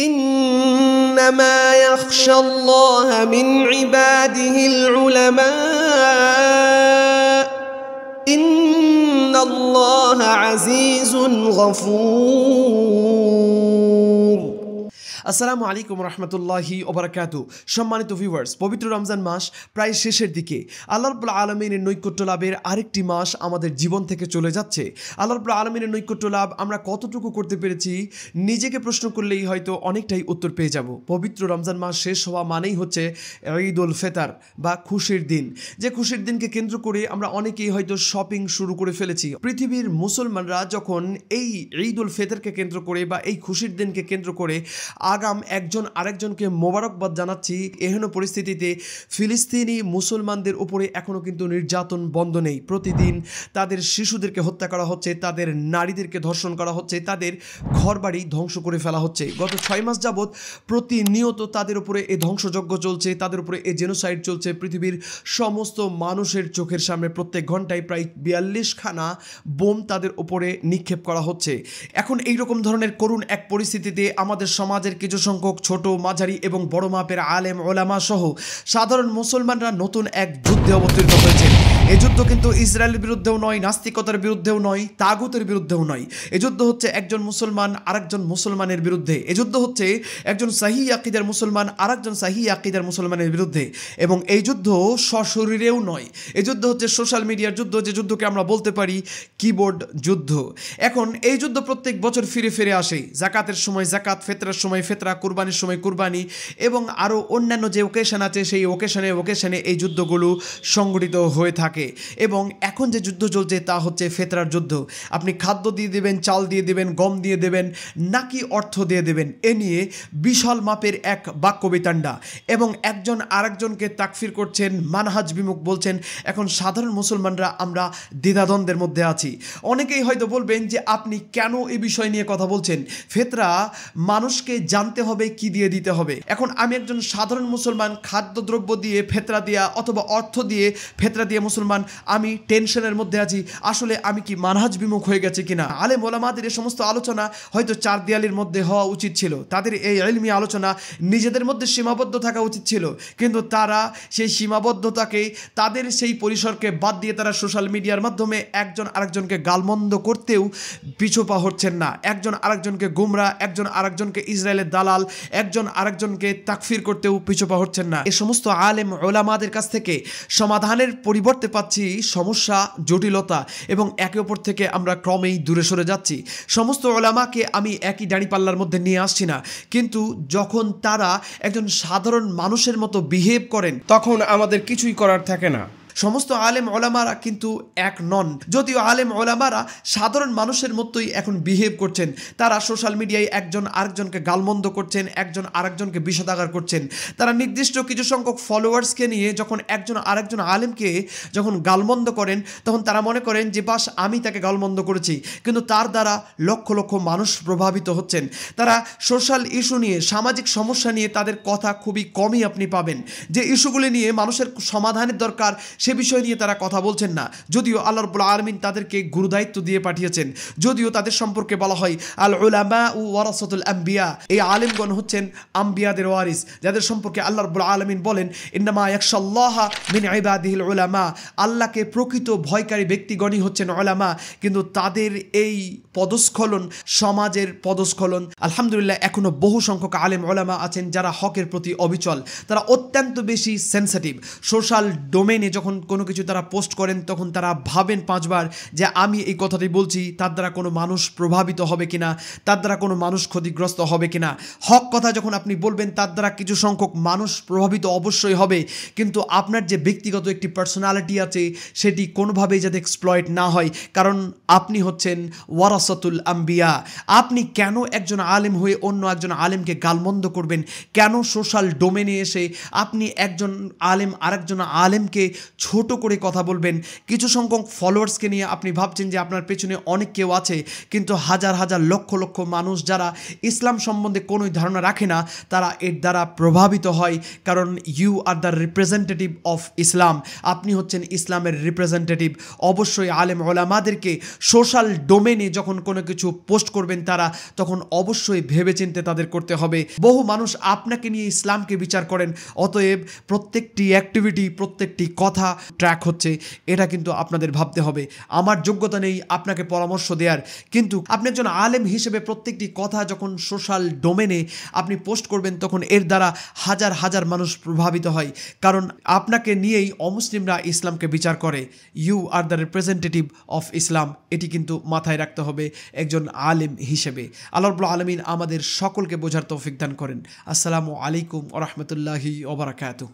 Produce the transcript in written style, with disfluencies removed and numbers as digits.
إنما يخشى الله من عباده العلماء إن الله عزيز غفور আসসালামু আলাইকুম রহমতুল্লাহি ওবারাকাতু। সম্মানিত ভিউয়ার্স, পবিত্র রমজান মাস প্রায় শেষের দিকে। আল্লাহ রাব্বুল আলামিনের নৈকট্য লাভের আরেকটি মাস আমাদের জীবন থেকে চলে যাচ্ছে। আল্লাহ রাব্বুল আলামিনের নৈকট্য লাভ আমরা কতটুকু করতে পেরেছি নিজেকে প্রশ্ন করলেই হয়তো অনেকটাই উত্তর পেয়ে যাব। পবিত্র রমজান মাস শেষ হওয়া মানেই হচ্ছে ঈদ উল ফিতর বা খুশির দিন। যে খুশির দিনকে কেন্দ্র করে আমরা অনেকেই হয়তো শপিং শুরু করে ফেলেছি। পৃথিবীর মুসলমানরা যখন এই ঈদ উল ফিতরকে কেন্দ্র করে বা এই খুশির দিনকে কেন্দ্র করে আগাম একজন আরেকজনকে মোবারকবাদ জানাচ্ছি, এহেন পরিস্থিতিতে ফিলিস্তিনি মুসলমানদের উপরে এখনও কিন্তু নির্যাতন বন্ধ নেই। প্রতিদিন তাদের শিশুদেরকে হত্যা করা হচ্ছে, তাদের নারীদেরকে ধর্ষণ করা হচ্ছে, তাদের ঘরবাড়ি ধ্বংস করে ফেলা হচ্ছে। গত 6 মাস যাবৎ প্রতিনিয়ত তাদের উপরে এ ধ্বংসযজ্ঞ চলছে, তাদের উপরে এ জেনোসাইড চলছে। পৃথিবীর সমস্ত মানুষের চোখের সামনে প্রত্যেক ঘন্টায় প্রায় 42খানা বোম তাদের উপরে নিক্ষেপ করা হচ্ছে। এখন এইরকম ধরনের করুণ এক পরিস্থিতিতে আমাদের সমাজের কিছু সংখ্যক ছোট, মাঝারি এবং বড় মাপের আলেম, ওলামা সহ সাধারণ মুসলমানরা নতুন এক যুদ্ধে অবতীর্ণ হয়েছে। এই যুদ্ধ কিন্তু ইসরায়েলের বিরুদ্ধেও নয়, নাস্তিকতার বিরুদ্ধেও নয়, তাগুতের বিরুদ্ধেও নয়। এই যুদ্ধ হচ্ছে একজন মুসলমান আরেকজন মুসলমানের বিরুদ্ধে। এই যুদ্ধ হচ্ছে একজন সহিহ আকীদার মুসলমান আরেকজন সহিহ আকীদার মুসলমানের বিরুদ্ধে। এবং এই যুদ্ধ সশরীরেও নয়, এই যুদ্ধ হচ্ছে সোশ্যাল মিডিয়ার যুদ্ধ, যে যুদ্ধকে আমরা বলতে পারি কিবোর্ড যুদ্ধ। এখন এই যুদ্ধ প্রত্যেক বছর ফিরে ফিরে আসে। জাকাতের সময় জাকাত, ফিতরার সময় ফিতরা, কুরবানির সময় কুরবানি এবং আরও অন্যান্য যে ওকেশন আছে সেই ওকেশনে এই যুদ্ধগুলো সংগঠিত হয়ে থাকে। এবং এখন যে যুদ্ধ চলছে তা হচ্ছে ফিতরার যুদ্ধ। আপনি খাদ্য দিয়ে দেবেন, চাল দিয়ে দেবেন, গম দিয়ে দেবেন নাকি অর্থ দিয়ে দেবেন, এ নিয়ে বিশাল মাপের এক বাক্য বিতণ্ডা। এবং একজন আরেকজনকে তাকফির করছেন, মানহাজ বিমুখ বলছেন। এখন সাধারণ মুসলমানরা আমরা দ্বিধাদ্বন্দ্বের মধ্যে আছি। অনেকেই হয়তো বলবেন যে আপনি কেন এই বিষয় নিয়ে কথা বলছেন? ফিতরা মানুষকে জানতে হবে কি দিয়ে দিতে হবে। এখন আমি একজন সাধারণ মুসলমান, খাদ্যদ্রব্য দিয়ে ফিতরা দিয়া অথবা অর্থ দিয়ে ফিতরা দিয়ে মুসলমান, আমি টেনশনের মধ্যে আছি। আসলে আমি কি মানহাজ বিমুখ হয়ে গেছি কিনা? আলেম ওলামাদের এই সমস্ত আলোচনা হয়তো 4 দেয়ালের মধ্যে হওয়া উচিত ছিল। তাদের এই ইলমি আলোচনা নিজেদের মধ্যে সীমাবদ্ধ থাকা উচিত ছিল, কিন্তু তারা সেই সীমাবদ্ধতাকে, তাদের সেই পরিসরকে বাদ দিয়ে তারা সোশ্যাল মিডিয়ার মাধ্যমে একজন আরেকজনকে গালমন্দ করতেও পিছুপা হচ্ছেন না। একজন আরেকজনকে গুমরা, একজন আরেকজনকে ইসরায়েলের দালাল, একজন আরেকজনকে তাকফির করতেও পিছুপা হচ্ছেন না। এই সমস্ত আলেম ওলামাদের কাছ থেকে সমাধানের পরিবর্তে পাচ্ছি সমস্যা, জটিলতা এবং একে অপর থেকে আমরা ক্রমেই দূরে সরে যাচ্ছি। সমস্ত ওলামাকে আমি একই দাঁড়িপাল্লার মধ্যে নিয়ে আসছি না, কিন্তু যখন তারা একজন সাধারণ মানুষের মতো বিহেভ করেন তখন আমাদের কিছুই করার থাকে না। সমস্ত আলেম ওলামারা কিন্তু এক নন। যদিও আলেম ওলামারা সাধারণ মানুষের মতোই এখন বিহেভ করছেন। তারা সোশ্যাল মিডিয়ায় একজন আরেকজনকে গালমন্দ করছেন, একজন আরেকজনকে বিষোদাগার করছেন। তারা নির্দিষ্ট কিছু সংখ্যক ফলোয়ার্সকে নিয়ে যখন একজন আরেকজন আলেমকে যখন গালমন্দ করেন, তখন তারা মনে করেন যে বাস আমি তাকে গালমন্দ করেছি, কিন্তু তার দ্বারা লক্ষ লক্ষ মানুষ প্রভাবিত হচ্ছেন। তারা সোশ্যাল ইস্যু নিয়ে, সামাজিক সমস্যা নিয়ে তাদের কথা খুবই কমই আপনি পাবেন। যে ইস্যুগুলি নিয়ে মানুষের সমাধানের দরকার সে বিষয় নিয়ে তারা কথা বলছেন না। যদিও আল্লাহ রাব্বুল আলামিন তাদেরকে গুরুদায়িত্ব দিয়ে পাঠিয়েছেন, যদিও তাদের সম্পর্কে বলা হয় আল উলামা ওয়ারাসাতুল আম্বিয়া, এই আলেমগণ হচ্ছেন আম্বিয়াদের ওয়ারিস, যাদের সম্পর্কে আল্লাহ রাব্বুল আলামিন বলেন ইন্নামা ইয়াখশাল্লাহা মিন ইবাদিহিল উলামা, আল্লাহকে প্রকৃত ভয়কারী ব্যক্তিগণই হচ্ছেন উলামা। কিন্তু তাদের এই পদস্খলন, সমাজের পদস্খলন, আলহামদুলিল্লাহ এখনো বহু সংখ্যক আলেম ওলামা আছেন যারা হকের প্রতি অবিচল। তারা অত্যন্ত বেশি সেন্সিটিভ। সোশ্যাল ডোমেনে যখন কোনো কিছু তারা পোস্ট করেন তখন তারা ভাবেন 5 বার যে আমি এই কথাটি বলছি তার দ্বারা কোনো মানুষ প্রভাবিত হবে কিনা, তার দ্বারা কোনো মানুষ ক্ষতিগ্রস্ত হবে কিনা। হক কথা যখন আপনি বলবেন তার দ্বারা কিছু সংখ্যক মানুষ প্রভাবিত অবশ্যই হবে, কিন্তু আপনার যে ব্যক্তিগত একটি পার্সোনালিটি আছে সেটি কোনোভাবেই যাতে এক্সপ্লয়েট না হয়, কারণ আপনি হচ্ছেন ওয়ারাসাতুল আম্বিয়া। আপনি কেন একজন আলেম হয়ে অন্য একজন আলেমকে গালমন্দ করবেন? কেন সোশ্যাল ডোমেনে এসে আপনি একজন আলেম আরেকজন আলেমকে ছোট করে কথা বলবেন, কিছু সংখ্যক ফলোয়ার্সকে নিয়ে আপনি ভাবছেন যে আপনার পেছনে অনেক কেউ আছে, কিন্তু হাজার হাজার লক্ষ লক্ষ মানুষ যারা ইসলাম সম্বন্ধে কোনো ধারণা রাখে না তারা এর দ্বারা প্রভাবিত হয়, কারণ you are the representative of Islam. আপনি হচ্ছেন ইসলামের রিপ্রেজেন্টেটিভ। অবশ্যই আলেম ওলামাদেরকে সোশ্যাল ডোমেনে যখন কোনো কিছু পোস্ট করবেন তারা, তখন অবশ্যই ভেবেচিন্তে তাদের করতে হবে। বহু মানুষ আপনাকে নিয়ে ইসলামকে বিচার করেন, অতএব প্রত্যেকটি অ্যাক্টিভিটি, প্রত্যেকটি কথা ট্র্যাক হচ্ছে, এটা কিন্তু আপনাদের ভাবতে হবে। আমার যোগ্যতা নেই আপনাকে পরামর্শ দেওয়ার, কিন্তু আপনি একজন আলেম হিসেবে প্রত্যেকটি কথা যখন সোশ্যাল ডোমেনে আপনি পোস্ট করবেন তখন এর দ্বারা হাজার হাজার মানুষ প্রভাবিত হয়, কারণ আপনাকে নিয়েই অমুসলিমরা ইসলামকে বিচার করে। You are the representative of Islam, এটি কিন্তু মাথায় রাখতে হবে একজন আলেম হিসেবে। আল্লাহ রাব্বুল আলামিন আমাদের সকলকে বোঝার তৌফিক দান করেন। আসসালামু আলাইকুম ওয়া রাহমাতুল্লাহি ওয়া বারাকাতুহু।